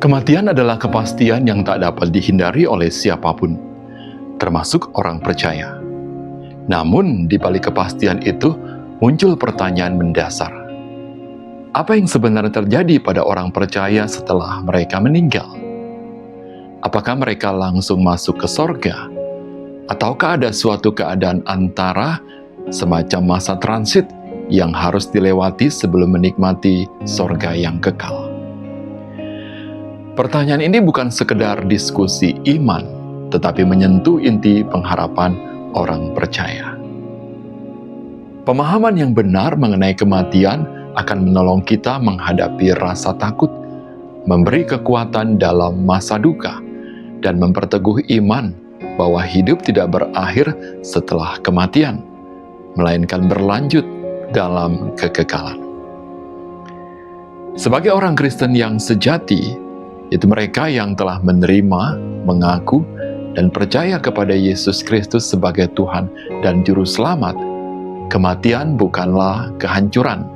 Kematian adalah kepastian yang tak dapat dihindari oleh siapapun, termasuk orang percaya. Namun, di balik kepastian itu, muncul pertanyaan mendasar. Apa yang sebenarnya terjadi pada orang percaya setelah mereka meninggal? Apakah mereka langsung masuk ke sorga? Ataukah ada suatu keadaan antara semacam masa transit yang harus dilewati sebelum menikmati sorga yang kekal? Pertanyaan ini bukan sekedar diskusi iman, tetapi menyentuh inti pengharapan orang percaya. Pemahaman yang benar mengenai kematian akan menolong kita menghadapi rasa takut, memberi kekuatan dalam masa duka, dan memperteguh iman bahwa hidup tidak berakhir setelah kematian, melainkan berlanjut dalam kekekalan. Sebagai orang Kristen yang sejati, itu mereka yang telah menerima, mengaku, dan percaya kepada Yesus Kristus sebagai Tuhan dan Juru Selamat. Kematian bukanlah kehancuran,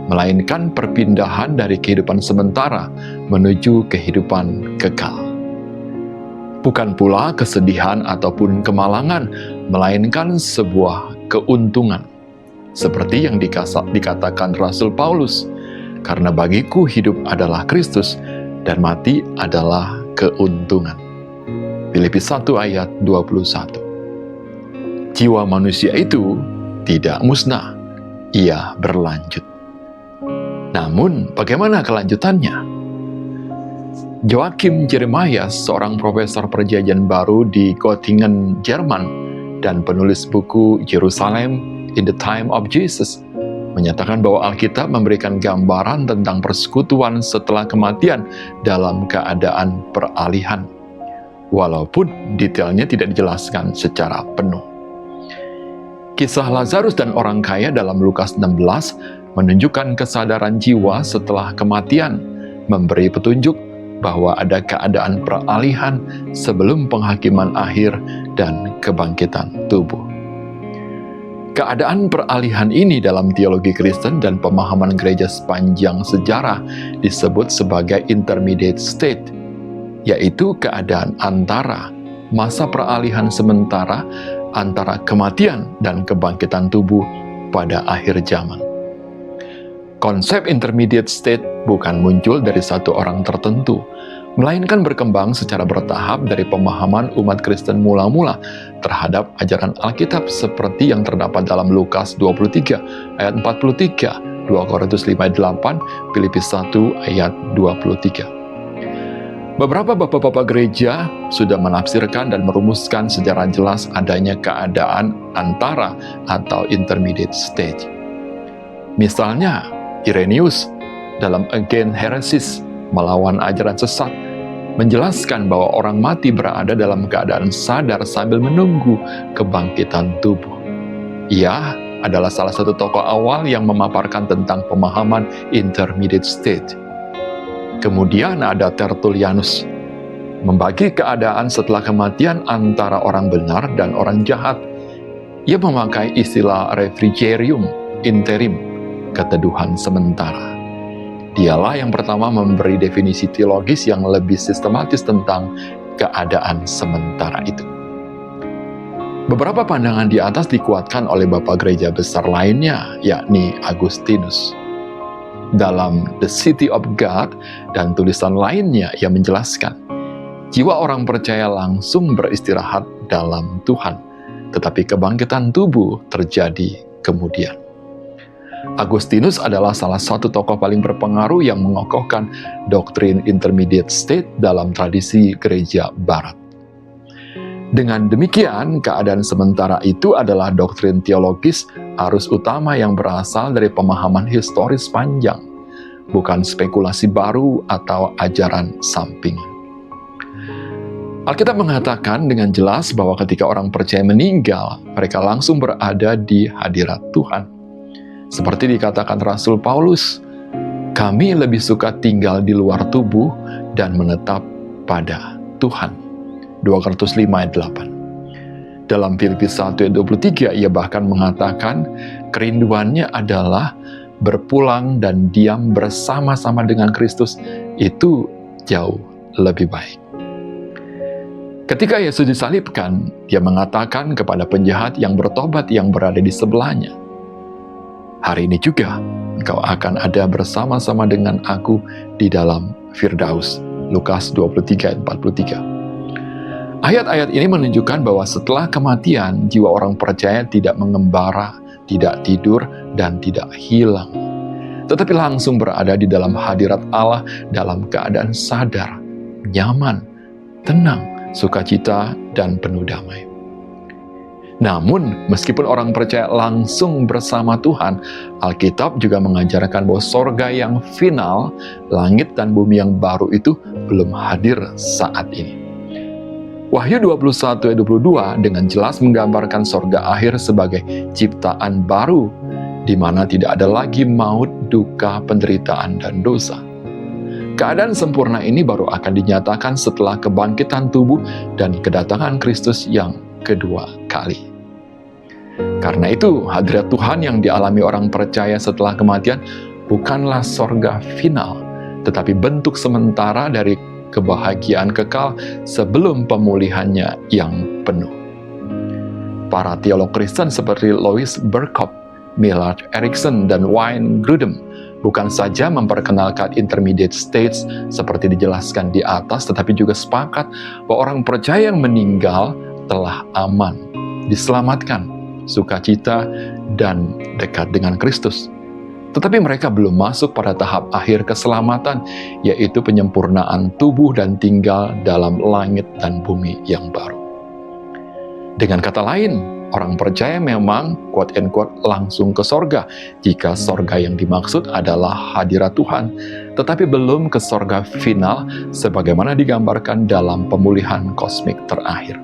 melainkan perpindahan dari kehidupan sementara menuju kehidupan kekal. Bukan pula kesedihan ataupun kemalangan, melainkan sebuah keuntungan. Seperti yang dikatakan Rasul Paulus, karena bagiku hidup adalah Kristus, dan mati adalah keuntungan. Filipi 1 ayat 21. Jiwa manusia itu tidak musnah, ia berlanjut. Namun, bagaimana kelanjutannya? Joachim Jeremias, seorang profesor perjanjian baru di Göttingen, Jerman, dan penulis buku Jerusalem in the Time of Jesus, menyatakan bahwa Alkitab memberikan gambaran tentang persekutuan setelah kematian dalam keadaan peralihan, walaupun detailnya tidak dijelaskan secara penuh. Kisah Lazarus dan orang kaya dalam Lukas 16 menunjukkan kesadaran jiwa setelah kematian, memberi petunjuk bahwa ada keadaan peralihan sebelum penghakiman akhir dan kebangkitan tubuh. Keadaan peralihan ini dalam teologi Kristen dan pemahaman gereja sepanjang sejarah disebut sebagai intermediate state, yaitu keadaan antara masa peralihan sementara antara kematian dan kebangkitan tubuh pada akhir zaman. Konsep intermediate state bukan muncul dari satu orang tertentu, melainkan berkembang secara bertahap dari pemahaman umat Kristen mula-mula terhadap ajaran Alkitab seperti yang terdapat dalam Lukas 23 ayat 43, 2 Korintus 5 ayat 8, Filipi 1 ayat 23. Beberapa bapak-bapak gereja sudah menafsirkan dan merumuskan secara jelas adanya keadaan antara atau intermediate stage. Misalnya, Irenaeus dalam Against Heresis, melawan ajaran sesat, menjelaskan bahwa orang mati berada dalam keadaan sadar sambil menunggu kebangkitan tubuh. Ia adalah salah satu tokoh awal yang memaparkan tentang pemahaman intermediate state. Kemudian ada Tertullianus, membagi keadaan setelah kematian antara orang benar dan orang jahat. Ia memakai istilah refrigerium interim, keteduhan sementara. Dialah yang pertama memberi definisi teologis yang lebih sistematis tentang keadaan sementara itu. Beberapa pandangan di atas dikuatkan oleh bapak gereja besar lainnya, yakni Agustinus. Dalam The City of God dan tulisan lainnya, ia menjelaskan, jiwa orang percaya langsung beristirahat dalam Tuhan, tetapi kebangkitan tubuh terjadi kemudian. Agustinus adalah salah satu tokoh paling berpengaruh yang mengokohkan doktrin intermediate state dalam tradisi gereja barat. Dengan demikian, keadaan sementara itu adalah doktrin teologis arus utama yang berasal dari pemahaman historis panjang, bukan spekulasi baru atau ajaran sampingan. Alkitab mengatakan dengan jelas bahwa ketika orang percaya meninggal, mereka langsung berada di hadirat Tuhan. Seperti dikatakan Rasul Paulus, kami lebih suka tinggal di luar tubuh dan menetap pada Tuhan. 2 Korintus 5 ayat 8. Dalam Filipi 1 ayat 23, ia bahkan mengatakan kerinduannya adalah berpulang dan diam bersama-sama dengan Kristus. Itu jauh lebih baik. Ketika Yesus disalibkan, Dia mengatakan kepada penjahat yang bertobat yang berada di sebelahnya, "Hari ini juga engkau akan ada bersama-sama dengan aku di dalam Firdaus." Lukas 23 ayat 43. Ayat-ayat ini menunjukkan bahwa setelah kematian, jiwa orang percaya tidak mengembara, tidak tidur, dan tidak hilang, tetapi langsung berada di dalam hadirat Allah dalam keadaan sadar, nyaman, tenang, sukacita, dan penuh damai. Namun, meskipun orang percaya langsung bersama Tuhan, Alkitab juga mengajarkan bahwa sorga yang final, langit dan bumi yang baru itu belum hadir saat ini. Wahyu 21 ayat 22 dengan jelas menggambarkan sorga akhir sebagai ciptaan baru, di mana tidak ada lagi maut, duka, penderitaan, dan dosa. Keadaan sempurna ini baru akan dinyatakan setelah kebangkitan tubuh dan kedatangan Kristus yang kedua kali. Karena itu, hadirat Tuhan yang dialami orang percaya setelah kematian bukanlah sorga final, tetapi bentuk sementara dari kebahagiaan kekal sebelum pemulihannya yang penuh. Para teolog Kristen seperti Louis Berkhof, Millard Erickson, dan Wayne Grudem bukan saja memperkenalkan intermediate states seperti dijelaskan di atas, tetapi juga sepakat bahwa orang percaya yang meninggal telah aman, diselamatkan, sukacita, dan dekat dengan Kristus. Tetapi mereka belum masuk pada tahap akhir keselamatan, yaitu penyempurnaan tubuh dan tinggal dalam langit dan bumi yang baru. Dengan kata lain, orang percaya memang quote-unquote langsung ke sorga, jika sorga yang dimaksud adalah hadirat Tuhan, tetapi belum ke sorga final sebagaimana digambarkan dalam pemulihan kosmik terakhir.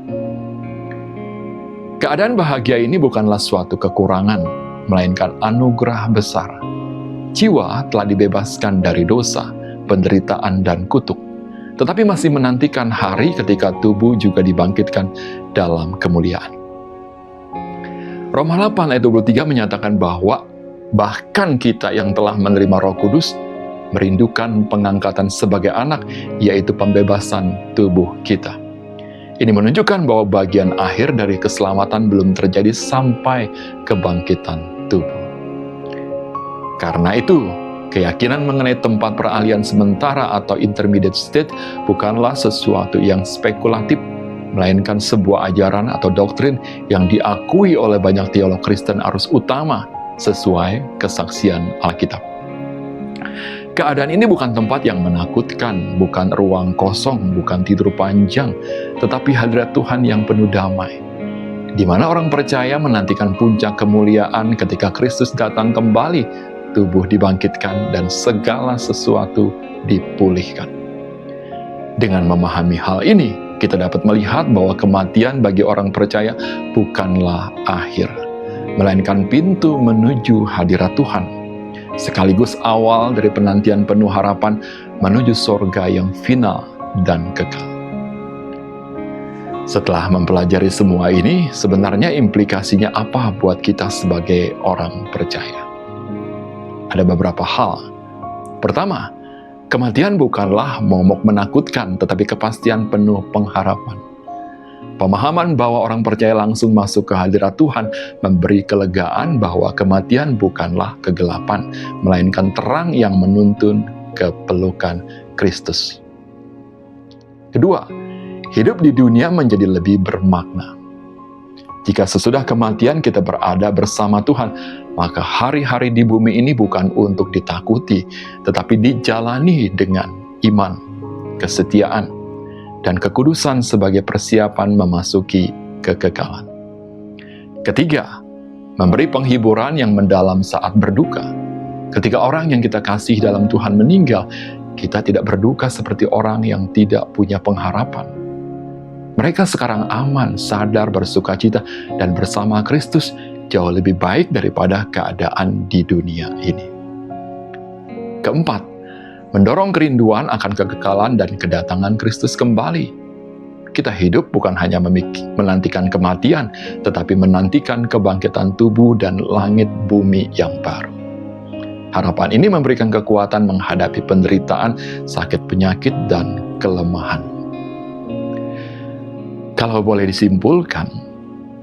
Keadaan bahagia ini bukanlah suatu kekurangan, melainkan anugerah besar. Jiwa telah dibebaskan dari dosa, penderitaan, dan kutuk, tetapi masih menantikan hari ketika tubuh juga dibangkitkan dalam kemuliaan. Roma 8 ayat 23 menyatakan bahwa bahkan kita yang telah menerima Roh Kudus merindukan pengangkatan sebagai anak, yaitu pembebasan tubuh kita. Ini menunjukkan bahwa bagian akhir dari keselamatan belum terjadi sampai kebangkitan tubuh. Karena itu, keyakinan mengenai tempat peralihan sementara atau intermediate state bukanlah sesuatu yang spekulatif, melainkan sebuah ajaran atau doktrin yang diakui oleh banyak teolog Kristen arus utama sesuai kesaksian Alkitab. Keadaan ini bukan tempat yang menakutkan, bukan ruang kosong, bukan tidur panjang, tetapi hadirat Tuhan yang penuh damai, di mana orang percaya menantikan puncak kemuliaan ketika Kristus datang kembali, tubuh dibangkitkan, dan segala sesuatu dipulihkan. Dengan memahami hal ini, kita dapat melihat bahwa kematian bagi orang percaya bukanlah akhir, melainkan pintu menuju hadirat Tuhan, sekaligus awal dari penantian penuh harapan menuju sorga yang final dan kekal. Setelah mempelajari semua ini, sebenarnya implikasinya apa buat kita sebagai orang percaya? Ada beberapa hal. Pertama, kematian bukanlah momok menakutkan, tetapi kepastian penuh pengharapan. Pemahaman bahwa orang percaya langsung masuk ke hadirat Tuhan memberi kelegaan bahwa kematian bukanlah kegelapan, melainkan terang yang menuntun ke pelukan Kristus. Kedua, hidup di dunia menjadi lebih bermakna. Jika sesudah kematian kita berada bersama Tuhan, maka hari-hari di bumi ini bukan untuk ditakuti, tetapi dijalani dengan iman, kesetiaan, dan kekudusan sebagai persiapan memasuki kekekalan. Ketiga, memberi penghiburan yang mendalam saat berduka. Ketika orang yang kita kasih dalam Tuhan meninggal, kita tidak berduka seperti orang yang tidak punya pengharapan. Mereka sekarang aman, sadar, bersukacita, dan bersama Kristus jauh lebih baik daripada keadaan di dunia ini. Keempat, mendorong kerinduan akan kekekalan dan kedatangan Kristus kembali. Kita hidup bukan hanya menantikan kematian, tetapi menantikan kebangkitan tubuh dan langit bumi yang baru. Harapan ini memberikan kekuatan menghadapi penderitaan, sakit penyakit, dan kelemahan. Kalau boleh disimpulkan,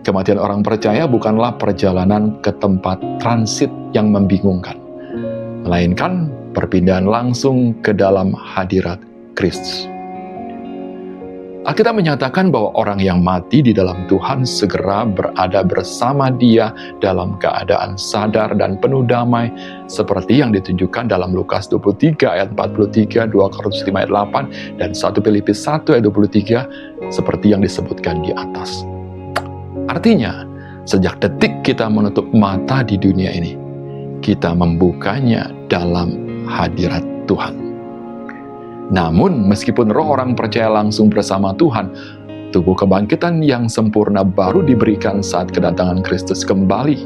kematian orang percaya bukanlah perjalanan ke tempat transit yang membingungkan, melainkan perpindahan langsung ke dalam hadirat Kristus. Alkitab menyatakan bahwa orang yang mati di dalam Tuhan segera berada bersama Dia dalam keadaan sadar dan penuh damai, seperti yang ditunjukkan dalam Lukas 23 ayat 43, 2 Korintus 5 ayat 8, dan 1 Filipi 1 ayat 23, seperti yang disebutkan di atas. Artinya, sejak detik kita menutup mata di dunia ini, kita membukanya dalam hadirat Tuhan. Namun, meskipun roh orang percaya langsung bersama Tuhan, tubuh kebangkitan yang sempurna baru diberikan saat kedatangan Kristus kembali.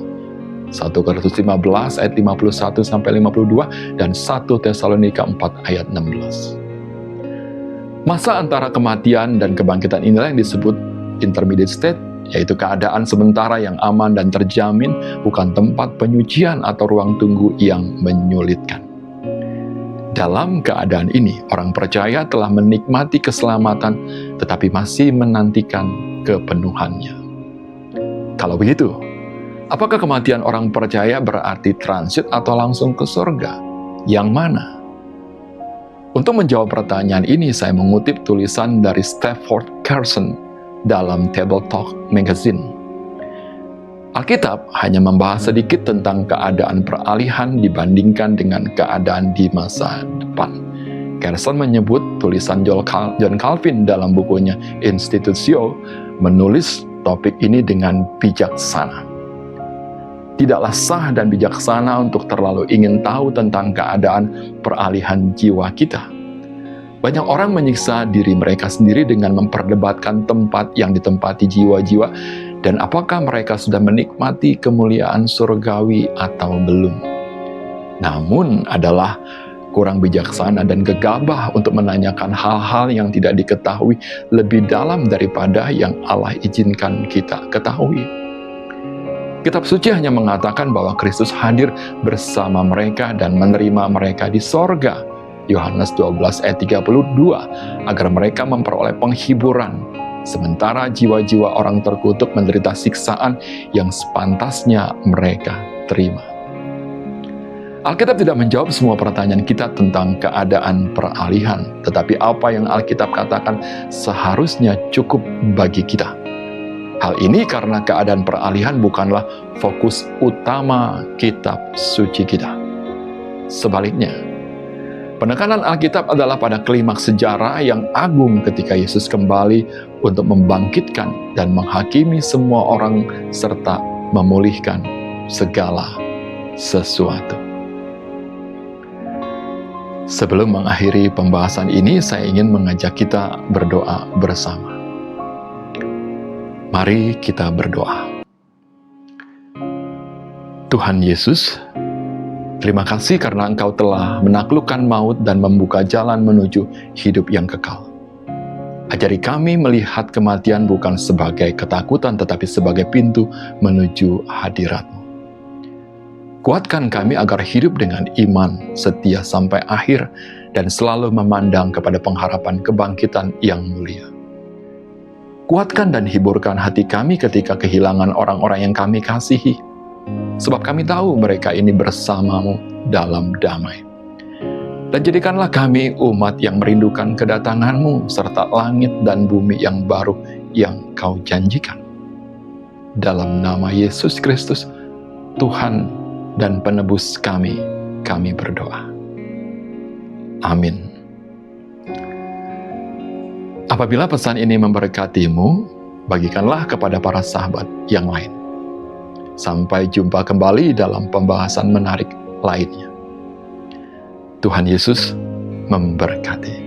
1 Korintus 15 ayat 51-52 dan 1 Tesalonika 4 ayat 16. Masa antara kematian dan kebangkitan inilah yang disebut intermediate state, yaitu keadaan sementara yang aman dan terjamin, bukan tempat penyucian atau ruang tunggu yang menyulitkan. Dalam keadaan ini, orang percaya telah menikmati keselamatan, tetapi masih menantikan kepenuhannya. Kalau begitu, apakah kematian orang percaya berarti transit atau langsung ke surga? Yang mana? Untuk menjawab pertanyaan ini, saya mengutip tulisan dari Stafford Carson dalam Table Talk Magazine. Alkitab hanya membahas sedikit tentang keadaan peralihan dibandingkan dengan keadaan di masa depan. Carson menyebut tulisan John Calvin dalam bukunya Institutio menulis topik ini dengan bijaksana. Tidaklah sah dan bijaksana untuk terlalu ingin tahu tentang keadaan peralihan jiwa kita. Banyak orang menyiksa diri mereka sendiri dengan memperdebatkan tempat yang ditempati jiwa-jiwa dan apakah mereka sudah menikmati kemuliaan surgawi atau belum. Namun adalah kurang bijaksana dan gegabah untuk menanyakan hal-hal yang tidak diketahui lebih dalam daripada yang Allah izinkan kita ketahui. Kitab suci hanya mengatakan bahwa Kristus hadir bersama mereka dan menerima mereka di sorga. Yohanes 12 ayat 32, agar mereka memperoleh penghiburan, sementara jiwa-jiwa orang terkutuk menderita siksaan yang sepantasnya mereka terima. Alkitab tidak menjawab semua pertanyaan kita tentang keadaan peralihan, tetapi apa yang Alkitab katakan seharusnya cukup bagi kita. Hal ini karena keadaan peralihan bukanlah fokus utama kitab suci kita. Sebaliknya, penekanan Alkitab adalah pada klimaks sejarah yang agung ketika Yesus kembali untuk membangkitkan dan menghakimi semua orang serta memulihkan segala sesuatu. Sebelum mengakhiri pembahasan ini, saya ingin mengajak kita berdoa bersama. Mari kita berdoa. Tuhan Yesus, terima kasih karena Engkau telah menaklukkan maut dan membuka jalan menuju hidup yang kekal. Ajari kami melihat kematian bukan sebagai ketakutan, tetapi sebagai pintu menuju hadirat-Mu. Kuatkan kami agar hidup dengan iman, setia sampai akhir, dan selalu memandang kepada pengharapan kebangkitan yang mulia. Kuatkan dan hiburkan hati kami ketika kehilangan orang-orang yang kami kasihi, sebab kami tahu mereka ini bersama-Mu dalam damai. Dan jadikanlah kami umat yang merindukan kedatangan-Mu, serta langit dan bumi yang baru yang Kau janjikan. Dalam nama Yesus Kristus, Tuhan dan penebus kami berdoa. Amin. Apabila pesan ini memberkatimu, bagikanlah kepada para sahabat yang lain. Sampai jumpa kembali dalam pembahasan menarik lainnya. Tuhan Yesus memberkati.